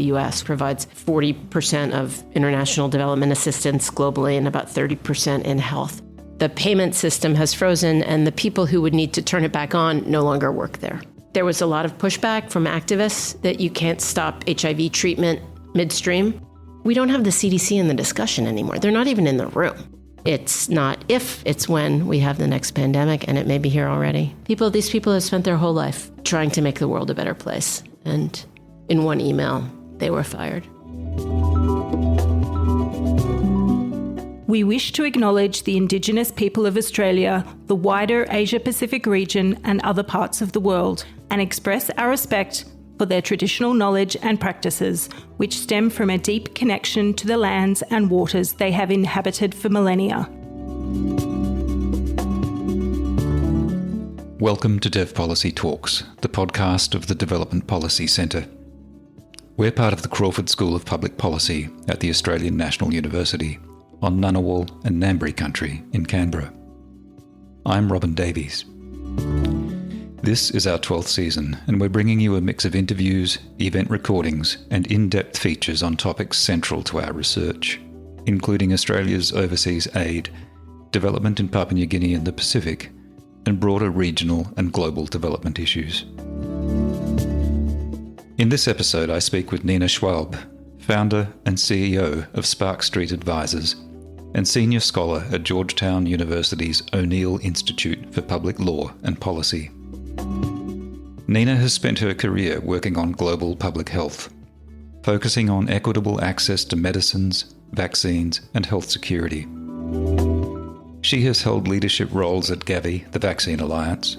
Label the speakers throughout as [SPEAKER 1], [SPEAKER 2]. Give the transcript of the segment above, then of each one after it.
[SPEAKER 1] U.S. provides 40% of international development assistance globally and about 30% in health. The payment system has frozen, and the people who would need to turn it back on no longer work there. There was a lot of pushback from activists that you can't stop HIV treatment midstream. We don't have the CDC in the discussion anymore. They're not even in the room. It's not if, it's when we have the next pandemic, and it may be here already. These people have spent their whole life trying to make the world a better place. And in one email, they were fired.
[SPEAKER 2] We wish to acknowledge the Indigenous people of Australia, the wider Asia-Pacific region and other parts of the world, and express our respect for their traditional knowledge and practices, which stem from a deep connection to the lands and waters they have inhabited for millennia.
[SPEAKER 3] Welcome to Devpolicy Talks, the podcast of the Development Policy Centre. We're part of the Crawford School of Public Policy at the Australian National University on Ngunnawal and Ngambri country in Canberra. I'm Robin Davies. This is our 12th season, and we're bringing you a mix of interviews, event recordings, and in-depth features on topics central to our research, including Australia's overseas aid, development in Papua New Guinea and the Pacific, and broader regional and global development issues. In this episode, I speak with Nina Schwalbe, founder and CEO of Spark Street Advisors, and senior scholar at Georgetown University's O'Neill Institute for Public Law and Policy. Nina has spent her career working on global public health, focusing on equitable access to medicines, vaccines, and health security. She has held leadership roles at Gavi, the Vaccine Alliance,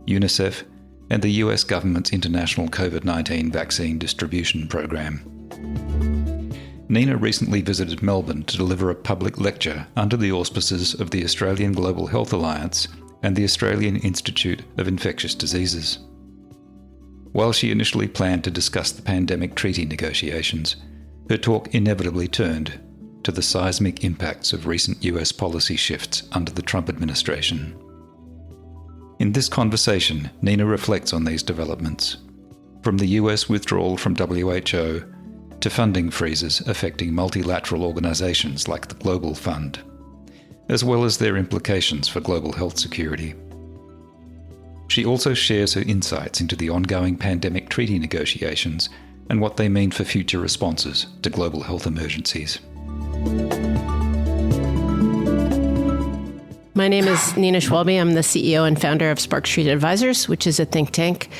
[SPEAKER 3] UNICEF, and the US government's international COVID-19 vaccine distribution program. Nina recently visited Melbourne to deliver a public lecture under the auspices of the Australian Global Health Alliance and the Australian Institute of Infectious Diseases. While she initially planned to discuss the pandemic treaty negotiations, her talk inevitably turned to the seismic impacts of recent US policy shifts under the Trump administration. In this conversation, Nina reflects on these developments, from the US withdrawal from WHO to funding freezes affecting multilateral organisations like the Global Fund, as well as their implications for global health security. She also shares her insights into the ongoing pandemic treaty negotiations and what they mean for future responses to global health emergencies.
[SPEAKER 1] My name is Nina Schwalbe. I'm the CEO and founder of Spark Street Advisors, which is a think tank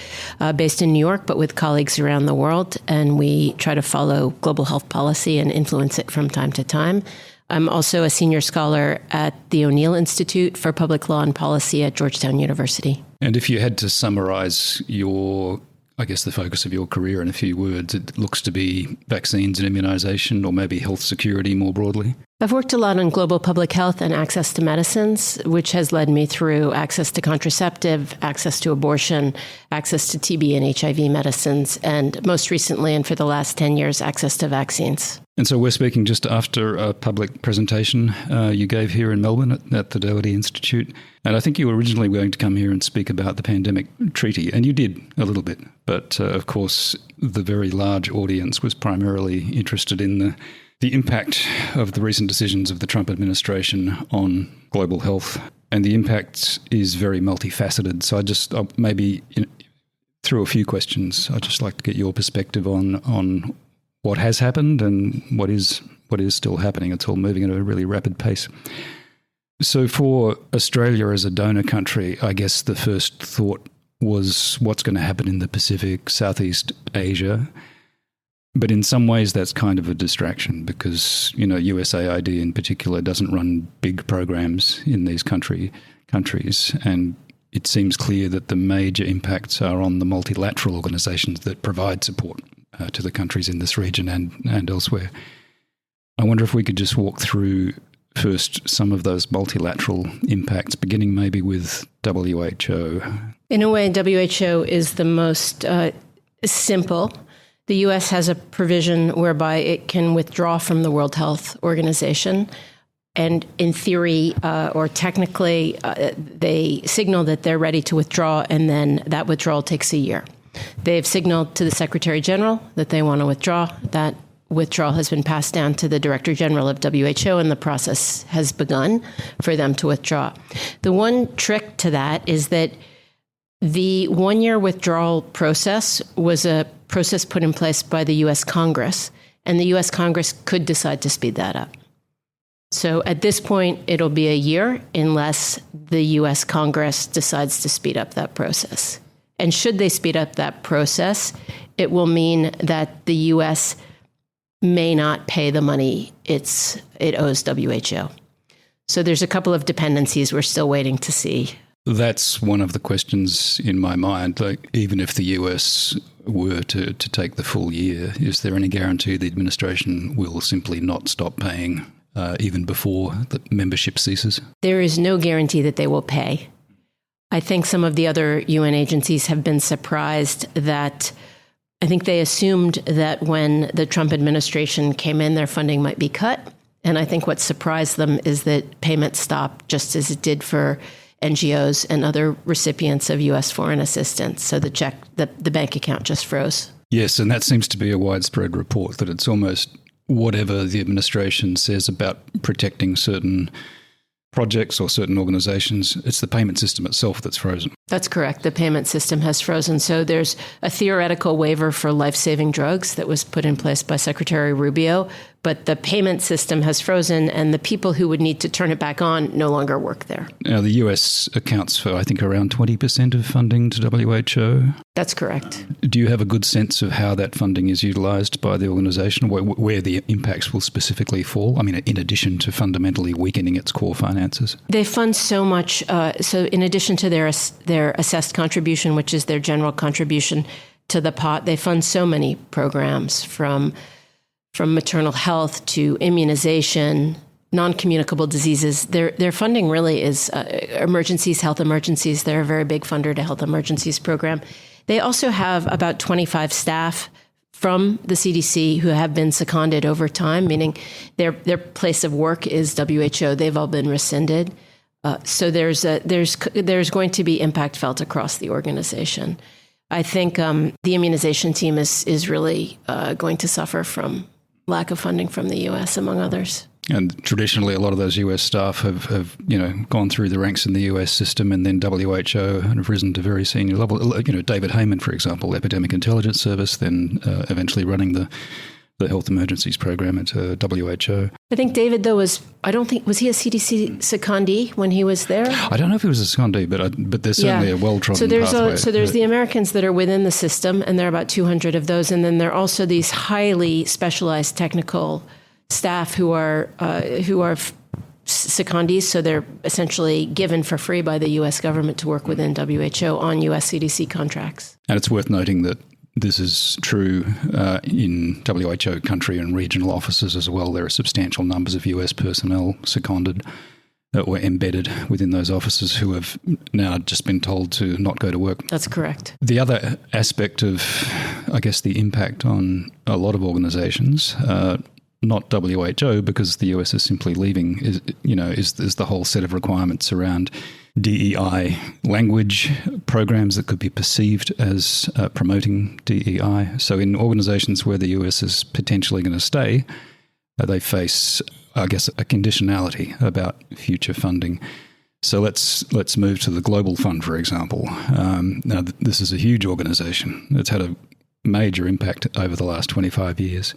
[SPEAKER 1] based in New York, but with colleagues around the world. And we try to follow global health policy and influence it from time to time. I'm also a senior scholar at the O'Neill Institute for Public Law and Policy at Georgetown University.
[SPEAKER 3] And if you had to summarise the focus of your career in a few words, it looks to be vaccines and immunisation, or maybe health security more broadly.
[SPEAKER 1] I've worked a lot on global public health and access to medicines, which has led me through access to contraceptive, access to abortion, access to TB and HIV medicines, and most recently, and for the last 10 years, access to vaccines.
[SPEAKER 3] And so we're speaking just after a public presentation you gave here in Melbourne at the Doherty Institute. And I think you were originally going to come here and speak about the pandemic treaty, and you did a little bit. But of course, the very large audience was primarily interested in the impact of the recent decisions of the Trump administration on global health. And the impact is very multifaceted. So I'll maybe through a few questions, I'd just like to get your perspective on what has happened and what is still happening. It's all moving at a really rapid pace. So for Australia as a donor country, I guess the first thought was what's going to happen in the Pacific, Southeast Asia. But in some ways that's kind of a distraction because, USAID in particular doesn't run big programs in these countries. And it seems clear that the major impacts are on the multilateral organisations that provide support to the countries in this region and elsewhere. I wonder if we could just walk through first some of those multilateral impacts, beginning maybe with WHO.
[SPEAKER 1] In a way, WHO is the most simple. The U.S. has a provision whereby it can withdraw from the World Health Organization. And in theory, or technically, they signal that they're ready to withdraw, and then that withdrawal takes a year. They've signaled to the Secretary General that they want to withdraw. That withdrawal has been passed down to the Director General of WHO, and the process has begun for them to withdraw. The one trick to that is that the one-year withdrawal process was a process put in place by the U.S. Congress, and the U.S. Congress could decide to speed that up. So at this point, it'll be a year unless the U.S. Congress decides to speed up that process. And should they speed up that process, it will mean that the U.S. may not pay the money it owes WHO. So there's a couple of dependencies we're still waiting to see.
[SPEAKER 4] That's one of the questions in my mind. Like, even if the US were to take the full year, is there any guarantee the administration will simply not stop paying even before the membership ceases? There
[SPEAKER 1] is no guarantee that they will pay. I think some of the other UN agencies have been surprised that I think they assumed that when the Trump administration came in, their funding might be cut. And I think what surprised them is that payments stopped just as it did for NGOs and other recipients of U.S. foreign assistance. So the bank account just froze.
[SPEAKER 4] Yes, and that seems to be a widespread report, that it's almost whatever the administration says about protecting certain projects or certain organizations, it's the payment system itself that's frozen.
[SPEAKER 1] That's correct. The payment system has frozen. So there's a theoretical waiver for life-saving drugs that was put in place by Secretary Rubio, but the payment system has frozen, and the people who would need to turn it back on no longer work there.
[SPEAKER 4] Now, the US accounts for, I think, around 20% of funding to WHO.
[SPEAKER 1] That's correct.
[SPEAKER 4] Do you have a good sense of how that funding is utilised by the organisation, where the impacts will specifically fall? I mean, in addition to fundamentally weakening its core finances?
[SPEAKER 1] They fund so much. So in addition to their assessed contribution, which is their general contribution to the pot, they fund so many programs from maternal health to immunization, non-communicable diseases. Their funding really is emergencies, health emergencies. They're a very big funder to health emergencies program. They also have about 25 staff from the CDC who have been seconded over time, meaning their place of work is WHO. They've all been rescinded. So there's going to be impact felt across the organization. I think the immunization team is really going to suffer from lack of funding from the U.S., among others.
[SPEAKER 4] And traditionally, a lot of those US staff have gone through the ranks in the US system, and then WHO and have risen to very senior level. David Heyman, for example, Epidemic Intelligence Service, then eventually running the health emergencies program at WHO.
[SPEAKER 1] I think David, though, was he a CDC secondee when he was there?
[SPEAKER 4] I don't know if he was a secondee, but there's certainly a well-trodden pathway.
[SPEAKER 1] So there's the Americans that are within the system, and there are about 200 of those, and then there are also these highly specialized technical staff who are secondees, so they're essentially given for free by the U.S. government to work within WHO on U.S. CDC contracts.
[SPEAKER 4] And it's worth noting that this is true in WHO country and regional offices as well. There are substantial numbers of US personnel seconded or embedded within those offices who have now just been told to not go to work.
[SPEAKER 1] That's correct.
[SPEAKER 4] The other aspect of, I guess, the impact on a lot of organisations, not WHO, because the US is simply leaving, is the whole set of requirements around DEI language, programs that could be perceived as promoting DEI. So in organisations where the US is potentially going to stay, they face, I guess, a conditionality about future funding. So let's move to the Global Fund, for example. Now, this is a huge organisation. It's had a major impact over the last 25 years.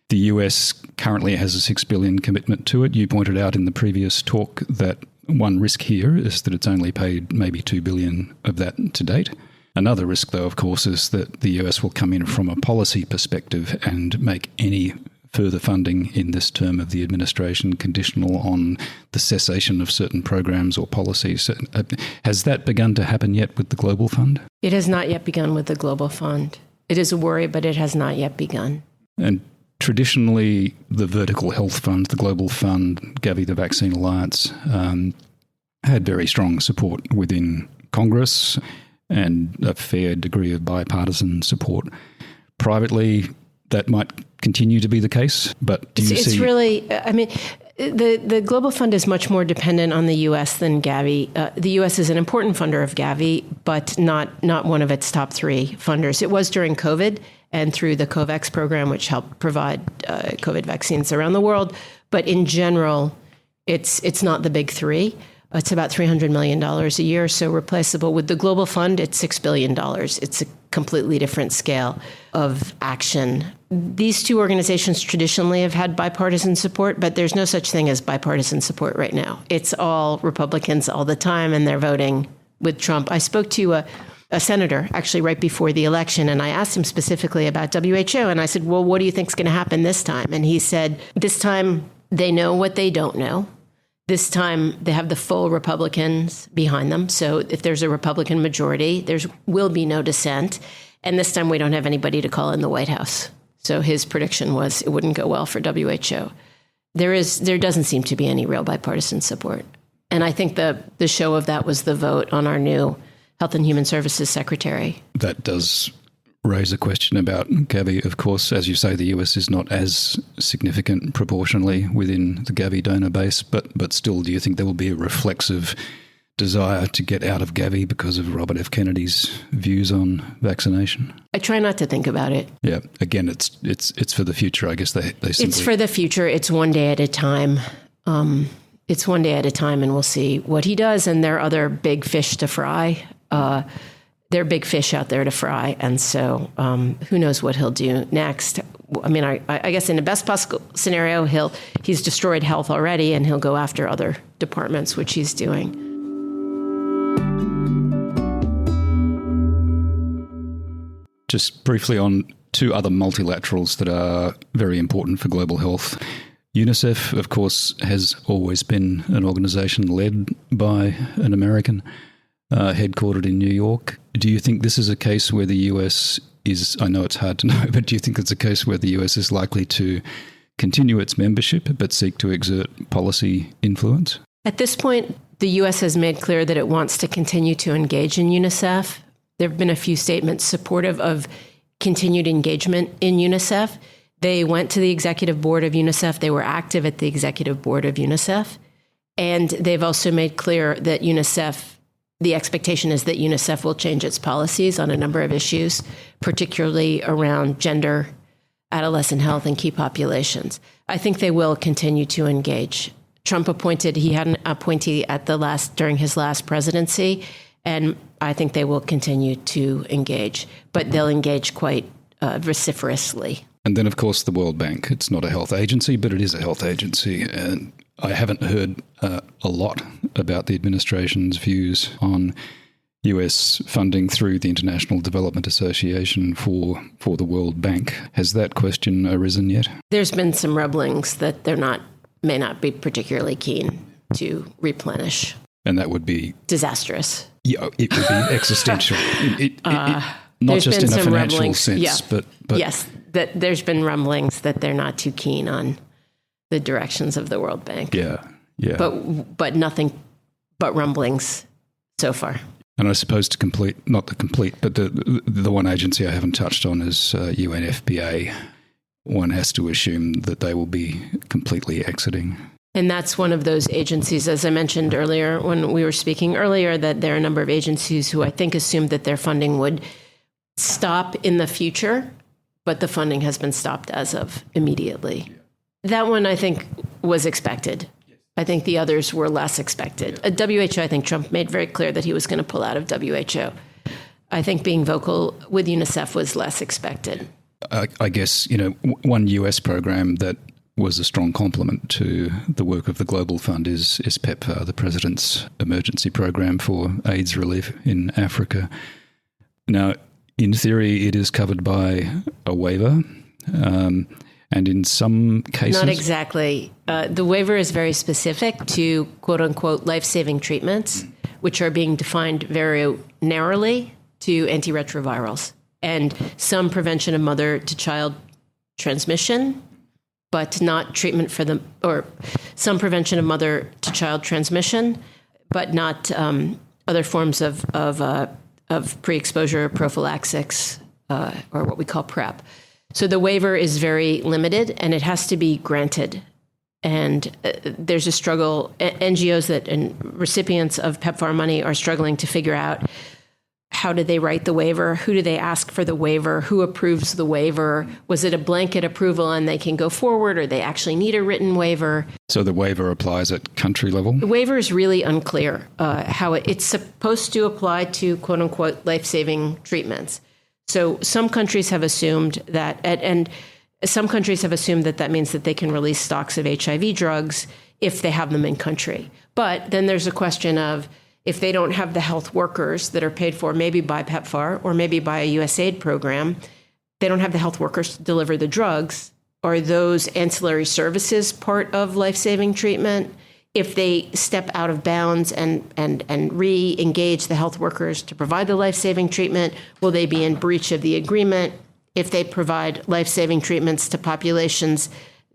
[SPEAKER 4] The US currently has a $6 billion commitment to it. You pointed out in the previous talk that one risk here is that it's only paid maybe $2 billion of that to date. Another risk, though, of course, is that the US will come in from a policy perspective and make any further funding in this term of the administration conditional on the cessation of certain programs or policies. Has that begun to happen yet with the Global Fund?
[SPEAKER 1] It has not yet begun with the Global Fund. It is a worry, but it has not yet begun.
[SPEAKER 4] And traditionally, the vertical health fund, the Global Fund, Gavi, the Vaccine Alliance, had very strong support within Congress and a fair degree of bipartisan support. Privately, that might continue to be the case, but do you see...
[SPEAKER 1] It's really, The Global Fund is much more dependent on the U.S. than Gavi. The U.S. is an important funder of Gavi, but not one of its top three funders. It was during COVID and through the COVAX program, which helped provide COVID vaccines around the world. But in general, it's not the big three. It's about $300 million a year, so replaceable. With the Global Fund, it's $6 billion. It's a completely different scale of action. These two organizations traditionally have had bipartisan support, but there's no such thing as bipartisan support right now. It's all Republicans all the time, and they're voting with Trump. I spoke to a senator actually right before the election, and I asked him specifically about WHO, and I said, well, what do you think is going to happen this time? And he said, this time they know what they don't know. This time, they have the full Republicans behind them. So if there's a Republican majority, there will be no dissent. And this time, we don't have anybody to call in the White House. So his prediction was it wouldn't go well for WHO. There doesn't seem to be any real bipartisan support. And I think the show of that was the vote on our new Health and Human Services Secretary. That
[SPEAKER 4] does raise a question about Gavi. Of course, as you say, the US is not as significant proportionally within the Gavi donor base, but still, do you think there will be a reflexive desire to get out of Gavi because of Robert F. Kennedy's views on vaccination?
[SPEAKER 1] I try not to think about it.
[SPEAKER 4] Yeah, again, it's for the future. I guess they simply...
[SPEAKER 1] It's for the future. It's one day at a time. It's one day at a time, and we'll see what he does. And there are other big fish to fry. There are big fish out there to fry, and so who knows what he'll do next. I mean, I guess in the best possible scenario, he's destroyed health already, and he'll go after other departments, which he's doing.
[SPEAKER 4] Just briefly on two other multilaterals that are very important for global health. UNICEF, of course, has always been an organization led by an American, headquartered in New York. Do you think this is a case where the US is, I know it's hard to know, but do you think it's a case where the US is likely to continue its membership but seek to exert policy influence?
[SPEAKER 1] At this point, the US has made clear that it wants to continue to engage in UNICEF. There have been a few statements supportive of continued engagement in UNICEF. They went to the executive board of UNICEF. They were active at the executive board of UNICEF. And they've also made clear that the expectation is that UNICEF will change its policies on a number of issues, particularly around gender, adolescent health, and key populations. I think they will continue to engage. Trump he had an appointee during his last presidency, and I think they will continue to engage, but they'll engage quite vociferously.
[SPEAKER 4] And then, of course, the World Bank. It's not a health agency, but it is a health agency. And I haven't heard a lot about the administration's views on US funding through the International Development Association for the World Bank. Has that question arisen yet?
[SPEAKER 1] There's been some rumblings that may not be particularly keen to replenish.
[SPEAKER 4] And that would be
[SPEAKER 1] disastrous.
[SPEAKER 4] Yeah, it would be existential. Not just in a financial sense,
[SPEAKER 1] yeah.
[SPEAKER 4] but
[SPEAKER 1] yes, that there's been rumblings that they're not too keen on the directions of the World Bank.
[SPEAKER 4] Yeah.
[SPEAKER 1] But nothing but rumblings so far.
[SPEAKER 4] And I suppose but the one agency I haven't touched on is UNFPA. One has to assume that they will be completely exiting.
[SPEAKER 1] And that's one of those agencies, as I mentioned earlier, when we were speaking earlier, that there are a number of agencies who I think assumed that their funding would stop in the future, but the funding has been stopped as of immediately. That one, I think, was expected. I think the others were less expected. At WHO, I think Trump made very clear that he was going to pull out of WHO. I think being vocal with UNICEF was less expected.
[SPEAKER 4] I guess, one US program that was a strong complement to the work of the Global Fund is PEPFAR, the President's emergency program for AIDS relief in Africa. Now, in theory, it is covered by a waiver, and in some cases...
[SPEAKER 1] Not exactly. The waiver is very specific to quote-unquote life-saving treatments, which are being defined very narrowly to antiretrovirals, and some prevention of mother-to-child transmission, but not treatment or some prevention of mother-to-child transmission, but not other forms of pre-exposure prophylaxis, or what we call PrEP. So the waiver is very limited, and it has to be granted And there's a struggle. NGOs and recipients of PEPFAR money are struggling to figure out, how do they write the waiver? Who do they ask for the waiver? Who approves the waiver? Was it a blanket approval and they can go forward, or they actually need a written waiver?
[SPEAKER 4] So the waiver applies at country level?
[SPEAKER 1] The waiver is really unclear how it's supposed to apply to quote unquote life-saving treatments. So some countries have assumed that, and some countries have assumed that means that they can release stocks of HIV drugs if they have them in country. But then there's a question of, if they don't have the health workers that are paid for maybe by PEPFAR or maybe by a USAID program, they don't have the health workers to deliver the drugs. Are those ancillary services part of life-saving treatment? If they step out of bounds and re-engage the health workers to provide the life-saving treatment, will they be in breach of the agreement? If they provide life-saving treatments to populations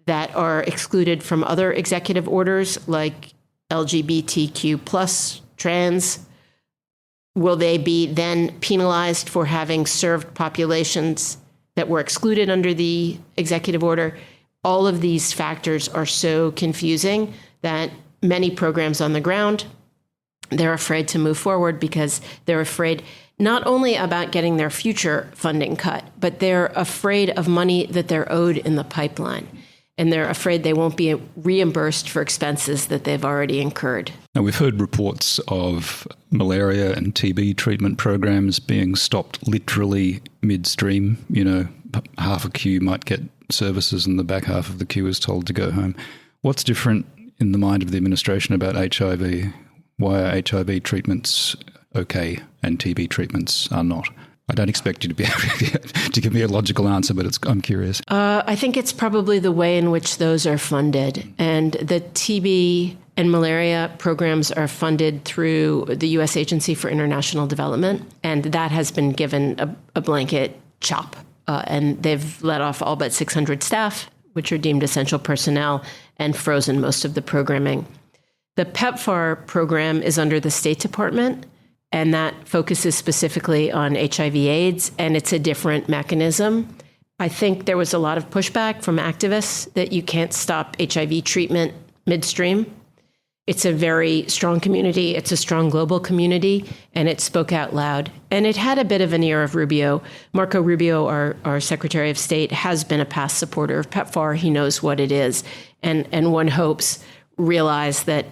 [SPEAKER 1] that are excluded from other executive orders, like LGBTQ plus trans, will they be then penalized for having served populations that were excluded under the executive order? All of these factors are so confusing that many programs on the ground, they're afraid to move forward because they're afraid not only about getting their future funding cut, but they're afraid of money that they're owed in the pipeline. And they're afraid they won't be reimbursed for expenses that they've already incurred.
[SPEAKER 4] Now, we've heard reports of malaria and TB treatment programs being stopped literally midstream. You know, half a queue might get services and the back half of the queue is told to go home. What's different in the mind of the administration about HIV? Why are HIV treatments okay and TB treatments are not? I don't expect you to be able to give me a logical answer, but I'm curious.
[SPEAKER 1] I think it's probably the way in which those are funded. And the TB and malaria programs are funded through the U.S. Agency for International Development, and that has been given a blanket chop. And they've let off all but 600 staff, which are deemed essential personnel, and frozen most of the programming. The PEPFAR program is under the State Department, and that focuses specifically on HIV/AIDS, and it's a different mechanism. I think there was a lot of pushback from activists that you can't stop HIV treatment midstream. It's a very strong community. It's a strong global community, and it spoke out loud. And it had a bit of an ear of Rubio. Marco Rubio, our Secretary of State, has been a past supporter of PEPFAR. He knows what it is. And one hopes realize that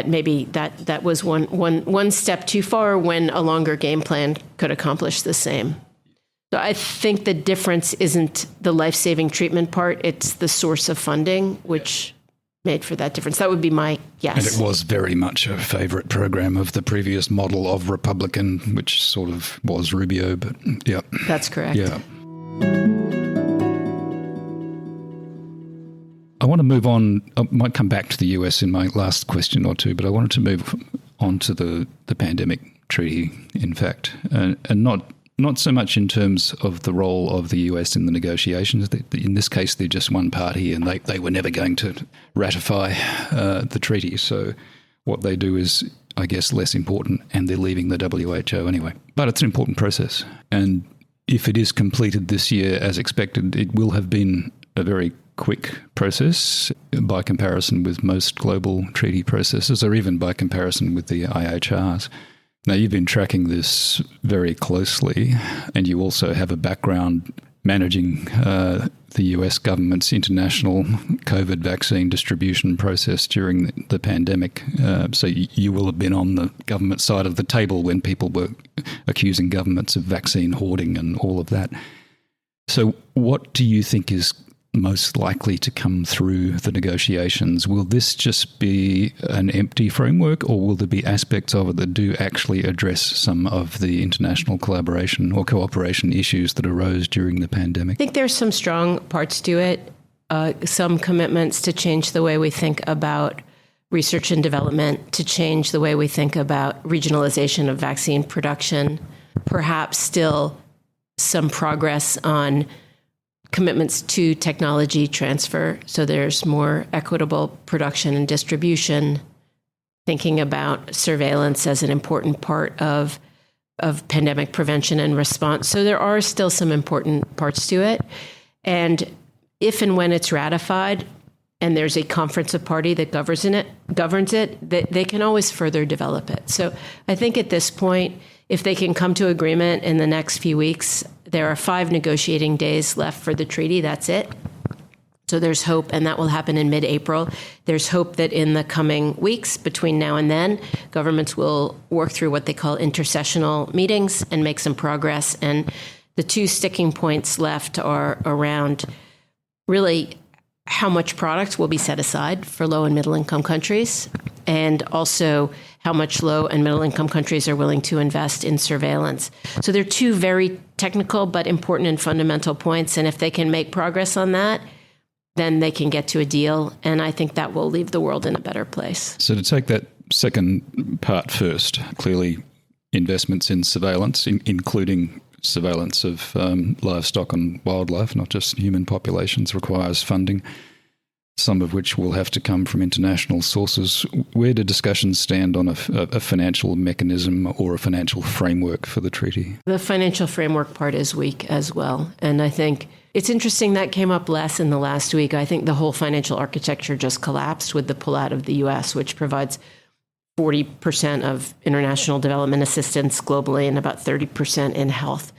[SPEAKER 1] maybe that was one step too far when a longer game plan could accomplish the same. So I think the difference isn't the life-saving treatment part, it's the source of funding, which made for that difference. That would be my guess.
[SPEAKER 4] And it was very much a favourite program of the previous model of Republican, which sort of was Rubio, but yeah.
[SPEAKER 1] That's correct.
[SPEAKER 4] Yeah. I want to move on. I might come back to the US in my last question or two, but I wanted to move on to the pandemic treaty, in fact, and not so much in terms of the role of the US in the negotiations. In this case, they're just one party and they were never going to ratify the treaty. So what they do is, I guess, less important, and they're leaving the WHO anyway. But it's an important process. And if it is completed this year as expected, it will have been a very quick process by comparison with most global treaty processes, or even by comparison with the IHRs. Now, you've been tracking this very closely, and you also have a background managing the US government's international COVID vaccine distribution process during the pandemic. So you will have been on the government side of the table when people were accusing governments of vaccine hoarding and all of that. So what do you think is most likely to come through the negotiations? Will this just be an empty framework, or will there be aspects of it that do actually address some of the international collaboration or cooperation issues that arose during the pandemic?
[SPEAKER 1] I think there's some strong parts to it, some commitments to change the way we think about research and development, to change the way we think about regionalization of vaccine production, perhaps still some progress on commitments to technology transfer, so there's more equitable production and distribution, thinking about surveillance as an important part of pandemic prevention and response. So there are still some important parts to it. And if and when it's ratified, and there's a conference of party that governs it, they can always further develop it. So I think at this point, if they can come to agreement in the next few weeks, there are 5 negotiating days left for the treaty. That's it. So there's hope, and that will happen in mid-April. There's hope that in the coming weeks between now and then, governments will work through what they call intercessional meetings and make some progress. And the 2 sticking points left are around really how much product will be set aside for low and middle income countries, and also how much low and middle income countries are willing to invest in surveillance. So they're 2 very technical but important and fundamental points. And if they can make progress on that, then they can get to a deal. And I think that will leave the world in a better place.
[SPEAKER 4] So to take that second part first, clearly investments in surveillance, including surveillance of livestock and wildlife, not just human populations, requires funding, some of which will have to come from international sources. Where do discussions stand on a financial mechanism or a financial framework for the treaty?
[SPEAKER 1] The financial framework part is weak as well. And I think it's interesting that came up less in the last week. I think the whole financial architecture just collapsed with the pullout of the U.S., which provides 40% of international development assistance globally and about 30% in health.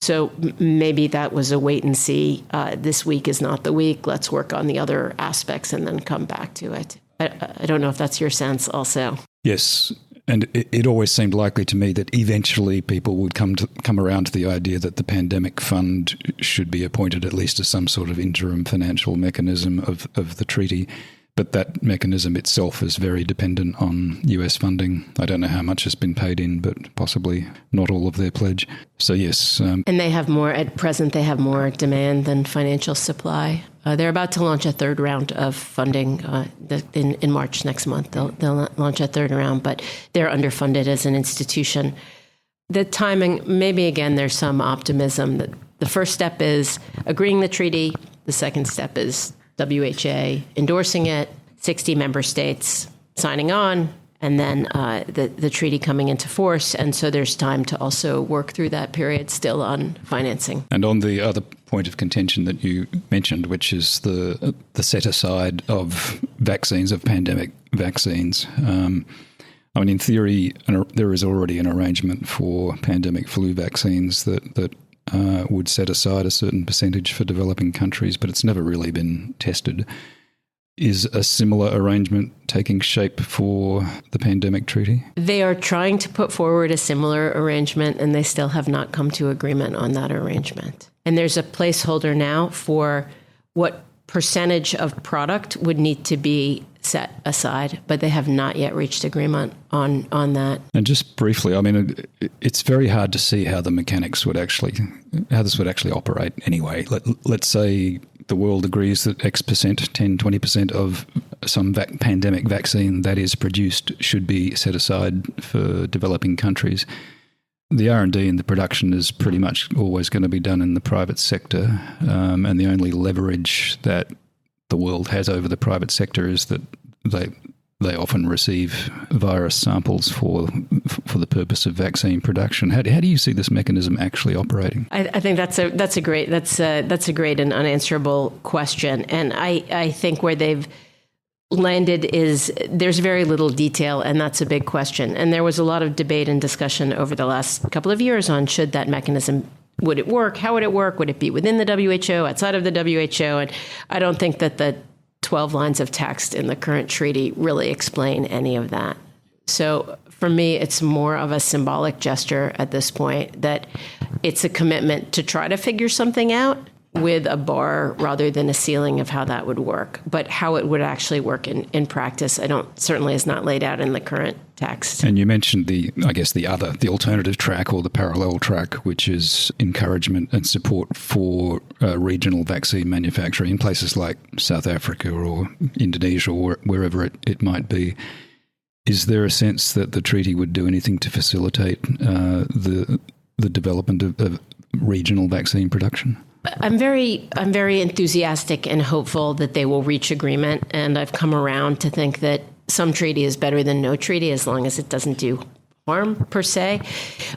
[SPEAKER 1] So maybe that was a wait and see. This week is not the week. Let's work on the other aspects and then come back to it. I don't know if that's your sense also.
[SPEAKER 4] Yes. And it always seemed likely to me that eventually people would come around to the idea that the pandemic fund should be appointed at least as some sort of interim financial mechanism of the treaty. But that mechanism itself is very dependent on US funding. I don't know how much has been paid in, but possibly not all of their pledge. So yes.
[SPEAKER 1] And they have more, at present, they have more demand than financial supply. They're about to launch a 3rd round of funding in March next month. They'll launch a 3rd round, but they're underfunded as an institution. The timing, maybe again, there's some optimism that the first step is agreeing the treaty. The second step is WHA endorsing it, 60 member states signing on, and then the treaty coming into force. And so there's time to also work through that period still on financing.
[SPEAKER 4] And on the other point of contention that you mentioned, which is the set aside of vaccines, of pandemic vaccines. I mean, in theory, there is already an arrangement for pandemic flu vaccines that would set aside a certain percentage for developing countries, but it's never really been tested. Is a similar arrangement taking shape for the pandemic treaty?
[SPEAKER 1] They are trying to put forward a similar arrangement, and they still have not come to agreement on that arrangement. And there's a placeholder now for what percentage of product would need to be set aside, but they have not yet reached agreement on that.
[SPEAKER 4] And just briefly, I mean, it's very hard to see how the mechanics would how this would actually operate anyway. Let's say the world agrees that X percent, 10, 20% of some pandemic vaccine that is produced should be set aside for developing countries. The R&D and the production is pretty much always going to be done in the private sector, and the only leverage that the world has over the private sector is that they often receive virus samples for the purpose of vaccine production. How do you see this mechanism actually operating?
[SPEAKER 1] I think that's a great and unanswerable question, and I think where they've landed is there's very little detail, and that's a big question. And there was a lot of debate and discussion over the last couple of years on should that mechanism, would it work? How would it work? Would it be within the WHO, outside of the WHO? And I don't think that the 12 lines of text in the current treaty really explain any of that. So for me, it's more of a symbolic gesture at this point, that it's a commitment to try to figure something out with a bar rather than a ceiling of how that would work. But how it would actually work in practice, certainly is not laid out in the current text.
[SPEAKER 4] And you mentioned the alternative track or the parallel track, which is encouragement and support for regional vaccine manufacturing in places like South Africa or Indonesia or wherever it might be. Is there a sense that the treaty would do anything to facilitate the development of regional vaccine production?
[SPEAKER 1] I'm very enthusiastic and hopeful that they will reach agreement, and I've come around to think that some treaty is better than no treaty as long as it doesn't do harm per se.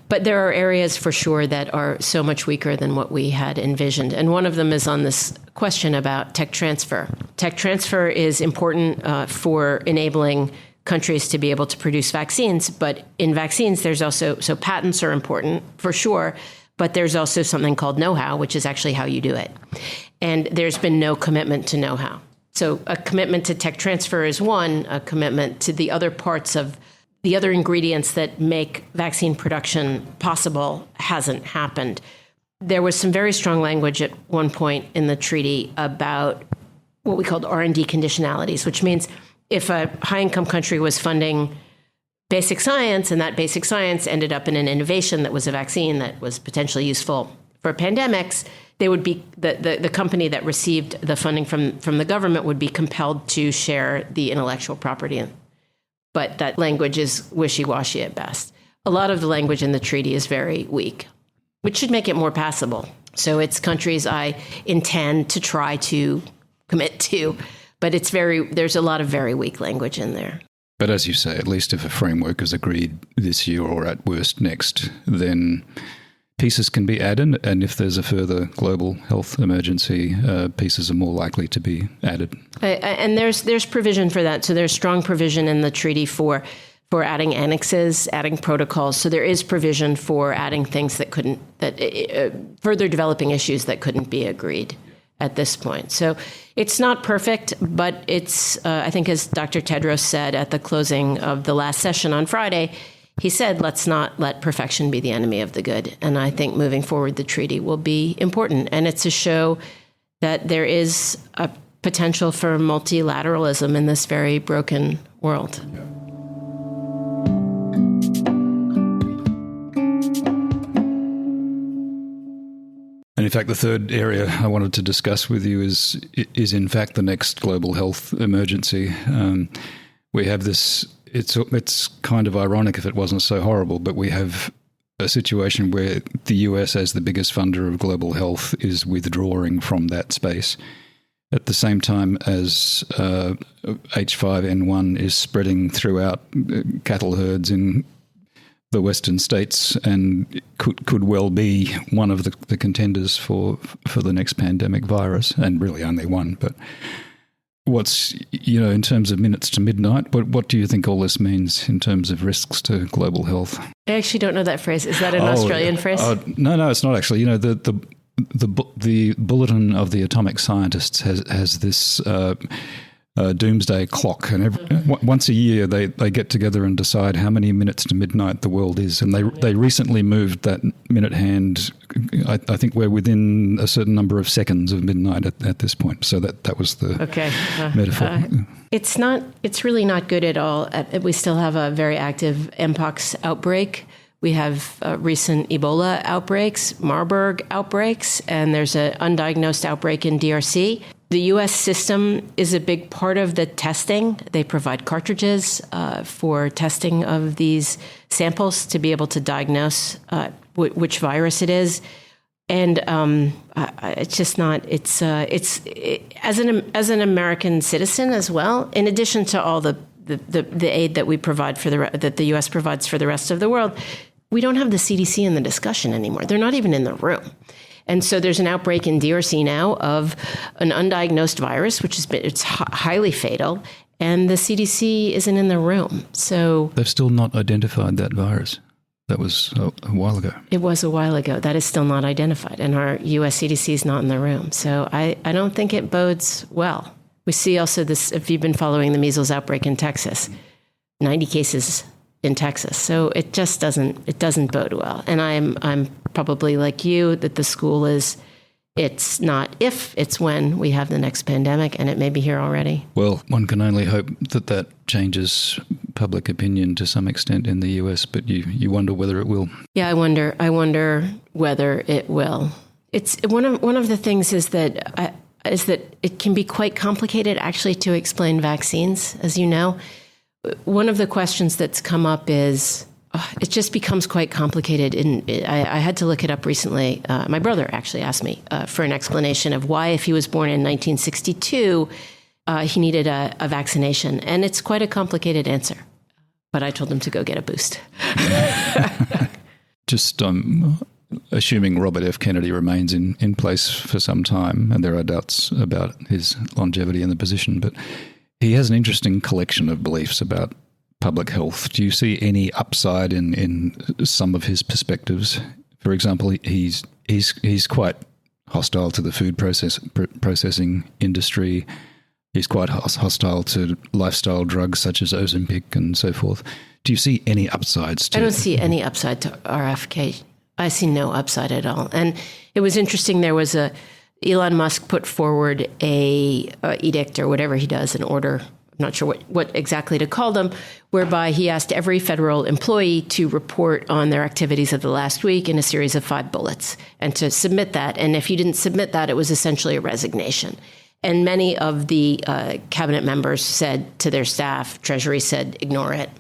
[SPEAKER 1] But there are areas for sure that are so much weaker than what we had envisioned. And one of them is on this question about tech transfer. Tech transfer is important for enabling countries to be able to produce vaccines. But in vaccines, there's also, so patents are important for sure, but there's also something called know-how, which is actually how you do it. And there's been no commitment to know-how. So a commitment to tech transfer is one, a commitment to the other parts of the other ingredients that make vaccine production possible hasn't happened. There was some very strong language at one point in the treaty about what we called R&D conditionalities, which means if a high-income country was funding basic science and that basic science ended up in an innovation that was a vaccine that was potentially useful for pandemics, they would be the company that received the funding from the government would be compelled to share the intellectual property. But that language is wishy-washy at best. A lot of the language in the treaty is very weak, which should make it more passable. So it's countries I intend to try to commit to, but there's a lot of very weak language in there.
[SPEAKER 4] But as you say, at least if a framework is agreed this year or at worst next, then pieces can be added, and if there's a further global health emergency, pieces are more likely to be added.
[SPEAKER 1] And there's provision for that. So there's strong provision in the treaty for adding annexes, adding protocols. So there is provision for adding things further developing issues that couldn't be agreed at this point. So it's not perfect, but it's, I think as Dr. Tedros said at the closing of the last session on Friday, he said, let's not let perfection be the enemy of the good. And I think moving forward, the treaty will be important. And it's a show that there is a potential for multilateralism in this very broken world. Yeah.
[SPEAKER 4] And in fact, the third area I wanted to discuss with you is in fact the next global health emergency. We have this. It's kind of ironic if it wasn't so horrible, but we have a situation where the US, as the biggest funder of global health, is withdrawing from that space at the same time as H5N1 is spreading throughout cattle herds in the Western states and could well be one of the contenders for the next pandemic virus, and really only one, but what's, in terms of minutes to midnight, what do you think all this means in terms of risks to global health?
[SPEAKER 1] I actually don't know that phrase. Is that an Australian phrase?
[SPEAKER 4] No, it's not actually. The Bulletin of the Atomic Scientists has this doomsday clock, and once a year they get together and decide how many minutes to midnight the world is, and they recently moved that minute hand. I think we're within a certain number of seconds of midnight at this point, so that was the metaphor. It's really not good at all. We still have a very active Mpox outbreak. We have recent Ebola outbreaks, Marburg outbreaks, and there's an undiagnosed outbreak in DRC. The U.S. system is a big part of the testing. They provide cartridges for testing of these samples to be able to diagnose which virus it is. And it's just not. As an American citizen as well, in addition to all the aid that we provide that the U.S. provides for the rest of the world, we don't have the CDC in the discussion anymore. They're not even in the room. And so there's an outbreak in DRC now of an undiagnosed virus, it's highly fatal, and the CDC isn't in the room. So they've still not identified that virus. That was a while ago.
[SPEAKER 1] It was a while ago. That is still not identified, and our U.S. CDC is not in the room. So I don't think it bodes well. We see also this, if you've been following the measles outbreak in Texas, 90 cases in Texas. So it just doesn't bode well. And I'm probably like you, that the school is, it's not if, it's when we have the next pandemic, and it may be here already.
[SPEAKER 4] Well, one can only hope that changes public opinion to some extent in the US, but you wonder whether it will.
[SPEAKER 1] Yeah, I wonder whether it will. It's one of the things is that it can be quite complicated actually to explain vaccines, as you know. One of the questions that's come up is, it just becomes quite complicated. I had to look it up recently. My brother actually asked me for an explanation of why, if he was born in 1962, he needed a vaccination. And it's quite a complicated answer. But I told him to go get a boost.
[SPEAKER 4] Just assuming Robert F. Kennedy remains in place for some time, and there are doubts about his longevity in the position, but he has an interesting collection of beliefs about public health. Do you see any upside in some of his perspectives? For example, he's quite hostile to the food processing industry. He's quite hostile to lifestyle drugs such as Ozempic and so forth. Do you see any upsides to it?
[SPEAKER 1] I don't see any upside to RFK. I see no upside at all. And it was interesting. There was Elon Musk put forward a edict or whatever he does, an order. I'm not sure what exactly to call them, whereby he asked every federal employee to report on their activities of the last week in a series of 5 bullets and to submit that. And if you didn't submit that, it was essentially a resignation. And many of the cabinet members said to their staff, Treasury said, ignore it.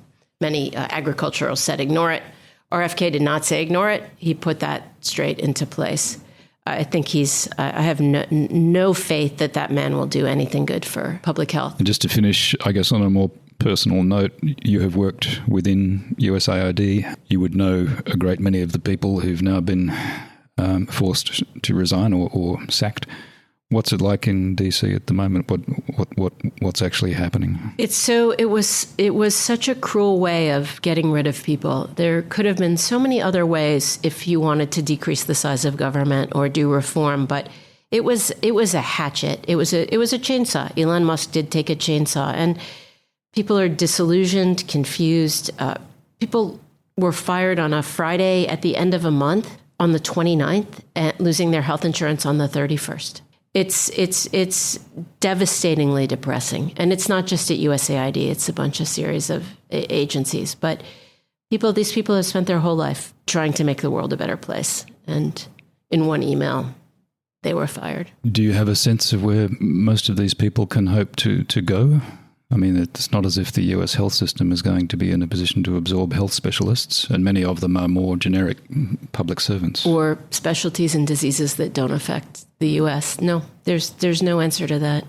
[SPEAKER 1] Many agriculturals said, ignore it. RFK did not say ignore it. He put that straight into place. I think I have no faith that man will do anything good for public health.
[SPEAKER 4] And just to finish, I guess on a more personal note, you have worked within USAID. You would know a great many of the people who've now been forced to resign or sacked. What's it like in DC at the moment? What's actually happening?
[SPEAKER 1] It was such a cruel way of getting rid of people. There could have been so many other ways if you wanted to decrease the size of government or do reform, but it was a hatchet. It was a chainsaw. Elon Musk did take a chainsaw, and people are disillusioned, confused. People were fired on a Friday at the end of a month on the 29th, and losing their health insurance on the 31st. It's devastatingly depressing. And it's not just at USAID, it's a series of agencies. But these people have spent their whole life trying to make the world a better place. And in one email, they were fired. Do
[SPEAKER 4] you have a sense of where most of these people can hope to go? I mean, it's not as if the US health system is going to be in a position to absorb health specialists, and many of them are more generic public servants. Or specialties and diseases that don't affect the US. No, there's no answer to that.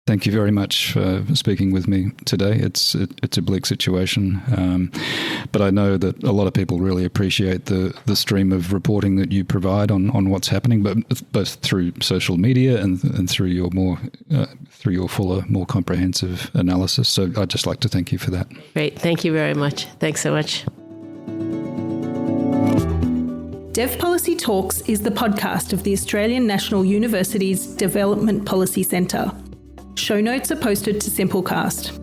[SPEAKER 4] Thank you very much for speaking with me today. It's a bleak situation, but I know that a lot of people really appreciate the stream of reporting that you provide on what's happening, but both through social media and through your fuller, more comprehensive analysis. So I'd just like to thank you for that. Great. Thank you very much. Thanks so much.
[SPEAKER 2] Devpolicy Talks is the podcast of the Australian National University's Development Policy Centre. Show notes are posted to Simplecast.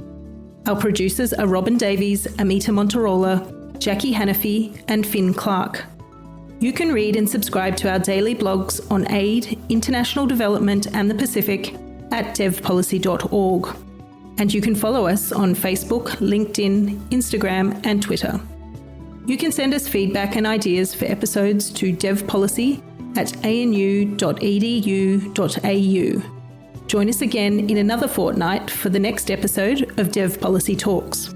[SPEAKER 2] Our producers are Robin Davies, Amita Monterola, Jackie Hanafi, and Finn Clark. You can read and subscribe to our daily blogs on aid, international development, and the Pacific at devpolicy.org. And you can follow us on Facebook, LinkedIn, Instagram, and Twitter. You can send us feedback and ideas for episodes to devpolicy@anu.edu.au. Join us again in another fortnight for the next episode of Devpolicy Talks.